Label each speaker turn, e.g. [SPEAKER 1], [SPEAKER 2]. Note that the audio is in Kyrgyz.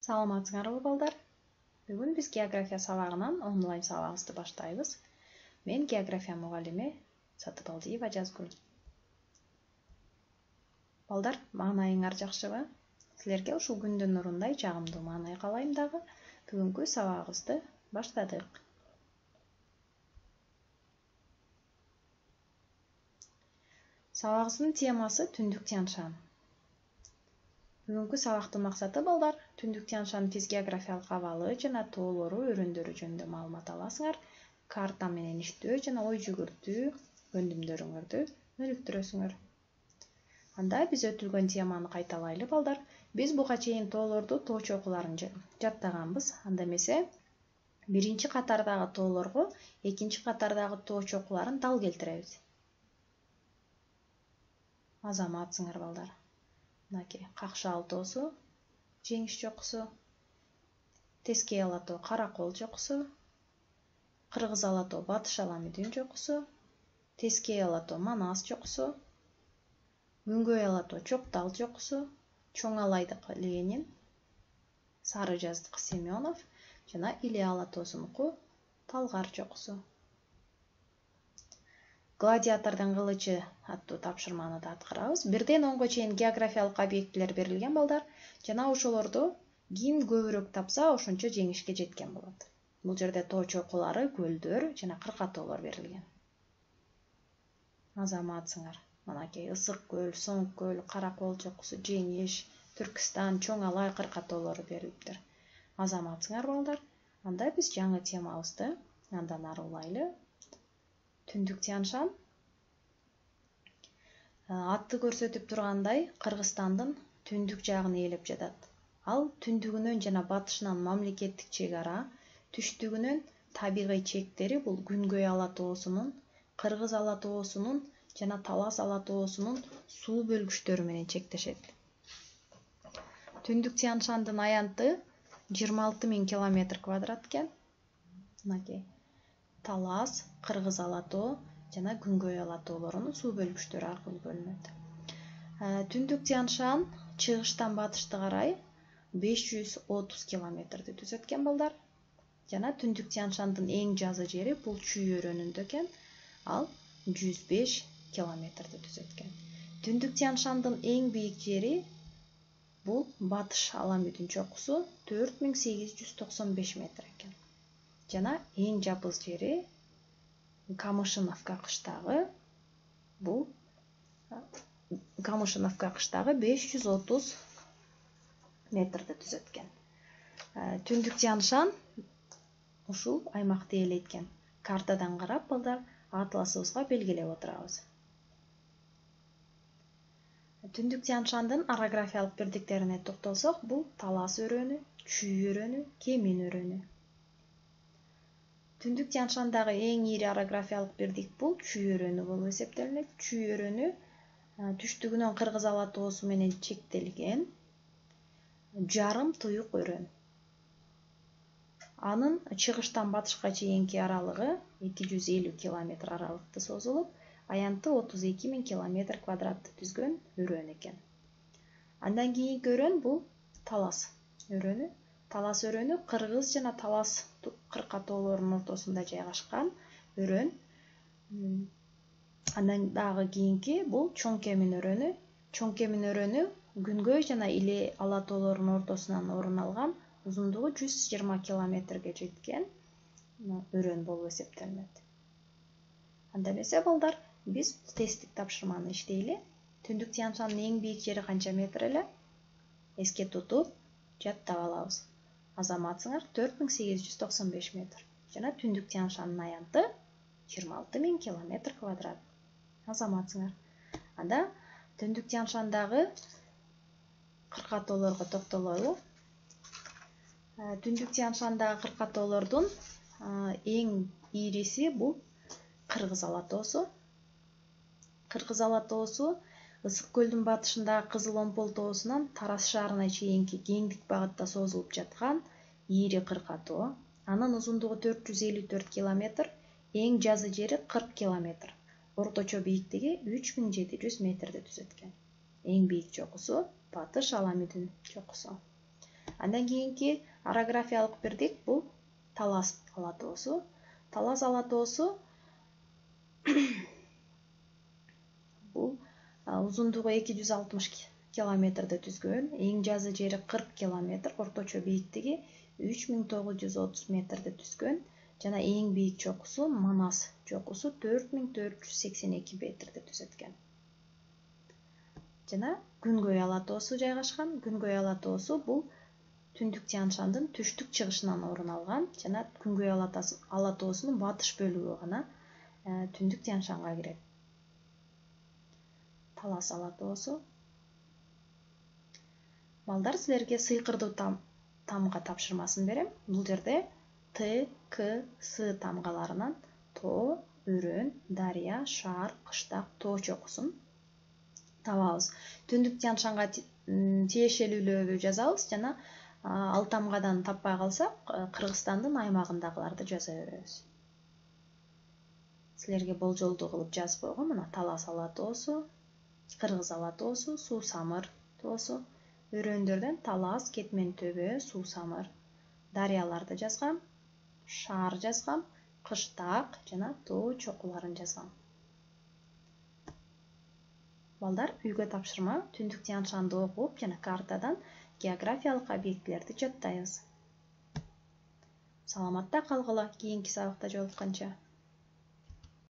[SPEAKER 1] Саламатсыңарбы балдар? Бүгүн биз география сабагынан онлайн сабагыбызды баштайбыз. Мен география мугалими Сатыбалдиева Жазгүл. Балдар, маанайыңар жакшыбы? Силерге ушул күндүн нурундай жагымдуу маанай каалайм дагы. Бүгүнкү сабагыбызды баштадык. Сабагыбыздын темасы Түндүк Тянь-Шань. Бүгүнкү сабактын максаты балдар Түндүк Тянь-Шань физгеографиялык абалы жана тоолору, өрөндөрү жөнүндө маалымат аласыңар. Карта менен иштөө жана ой жүгүртүү өндүмдөрүңөрдү өнүктүрөсүңөр. Анда биз өтүлгөн теманы кайталайлы балдар. Биз буга чейин тоолорду тоо чокуларын жаттаганбыз. Анда эмесе биринчи катардагы тоолорго экинчи катардагы тоо чокуларын дал келтиребиз. Азаматсыңар балдар. Мынакей Какшаал тоосу, Жеңиш чокусу, Тескей ала тоо Каракол чокусу, Кыргыз ала тоо Батыш Аламүдүн чокусу, Тескей ала тоо Манас чокусу, Күнгөй ала тоо Чоктал чокусу, Чоң Алайдык Ленин, Сары Жаздык Семенов жана Иле ала тоосунуку Талгар чокусу. Гладиатордун кылычы аттуу тапшырманы да аткарабыз. 1-ден 10-го чейин географиялык объектилер берилген балдар жана ошолорду ким көбүрөөк тапса, ошончо жеңишке жеткен болот. Бул жерде тоо чокулары, көлдөр жана кыркатоолор берилген. Азаматсыңар. Мынакей Ысык көл, Соң көл, Каракол чокусу, Жеңиш, Түркистан, Чоң Алай кыркатоолору берилиптир. Азаматсыңар балдар. Анда биз жаңы темабызды андан ары улайлы. Түндүк Тянь-Шань атты көрсөтүп тургандай Кыргызстандын түндүк жагын ээлеп жатат. Ал түндүгүнөн жана батышынан мамлекеттик чек ара, түштүгүнөн табигый чектери бул Күнгөй ала тоосунун, Кыргыз ала тоосунун жана Талас ала тоосунун суу бөлгүчтөрү менен чектешет. Түндүк Тянь-Шаньдын аянты 26.000 км² экен. Мынакей Талас, Кыргыз ала тоо жана Күнгөй ала тоолорунун суу бөлгүчтөрү аркылуу бөлүнөт. Түндүк Тянь-Шань чыгыштан батышты карай 530 км түзөт экен балдар. Жана Түндүк Тянь-Шаньдын эң жазы жери бул Чүй өрөөнүндө экен. Ал 105 км түзөт экен. Түндүк Тянь-Шаньдын эң бийик жери бул Батыш Аламүдүн чокусу 4895 метр экен. Жана эң жабыс жери Камышиновка кыштагы бул Камышиновка кыштагы 530 метрди түзөт экен. Түндүк Тянь-Шань ушул аймакты ээлейт экен. Картадан карап балдар атласыбызга белгилеп отурабыз. Түндүк Тянь-Шаньдын орографиялык бирдиктерине токтолсок, бул Талас өрөөнү, Чүй өрөөнү, Кемин өрөөнү. Түндүк Тянь-Шаньдагы эң ири орографиялык бирдик бул Чүй өрөөнү болуп эсептелинет. Чүй өрөөнү түштүгүнөн Кыргыз ала тоосу менен чектелген жарым туюк өрөөн. Анын чыгыштан батышка чейинки аралыгы 250 км аралыкта созулуп, аянты 32.000 км² түзгөн өрөөн экен. Андан кийинки өрөөн бул Талас өрөөнү. Талас өрөөнү Кыргыз жана Талас кыркатоолорунун ортосунда жайгашкан өрөөн. Андан дагы кийинки бул Чоң Кемин өрөөнү. Чоң Кемин өрөөнү Күнгөй жана Иле ала тоолорунун ортосунан орун алган, узундугу 120 км жеткен өрөөн болуп эсептелинет. Анда эмесе балдар, биз тесттик тапшырманы иштейли. Түндүк Тянь-Шаньдын эң бийик жери канча метр эле? Эске тутуп, жаттап алабыз. Азаматсыңар 4895 метр. Жана Түндүк Тянь-Шаньдын аянты 26.000 км². Азаматсыңар. Анда Түндүк Тянь-Шаньдагы кыркатоолорго токтололу. Түндүк Тянь-Шаньдагы кыркатоолордун эң ириси бул Кыргыз ала тоосу. Кыргыз ала тоосу Ысык көлдүн батышындагы Кызыл Омпол тоосунан Тарас шаарына чейинки кеңдик багытта созулуп жаткан ири кыркатоо. Анын узундугу 454 км, эң жазы жери 40 км. Орточо бийиктиги 3700 метрди түзөт экен. Эң бийик чокусу Батыш Аламүдүн чокусу. Андан кийинки орографиялык бирдик бул Талас ала тоосу. Талас ала тоосу бул узундугу 260 километрди түзгөн, эң жазы жери 40 километр, орточо бийиктиги 3930 метрди түзгөн жана эң бийик чокусу Манас чокусу 4482 метрди түзөткөн. Жана Күнгөй ала тоосу жайгашкан. Күнгөй ала тоосу бул Түндүк Тянь-Шандын түштүк чыгышынан орун алган жана Күнгөй ала тоосунун батыш бөлүгү гана Түндүк Тянь-Шанга кирет. Талас ала тоосу. Балдар, силерге сыйкырдуу тамга тапшырмасын берем. Бул жерде Т, К, С тамгаларынан тоо, өрөөн, дарыя, шаар, кыштак, тоо чокусун табабыз. Түндүк Тянь-Шанга тиешелүүлөрдү жазабыз жана ал тамгадан таппай калсак, Кыргызстандын аймагындагыларды жаза беребиз. Силерге болжолдуу кылып жазып койгом. Мына Талас ала тоосу, Кыргыз ала тоосу, Суу-Самыр тоосу, өрөөндөрдөн Талас, Кетмен төбө, Суу-Самыр, дарыяларды жазгам, шаар жазгам, кыштак жана тоо чокуларын жазгам. Балдар, үйгө тапшырма Түндүк Тянь-Шанды окуп жана картадан географиялык объектилерди жаттайбыз. Саламатта калгыла, кийинки сабакта жолукканча.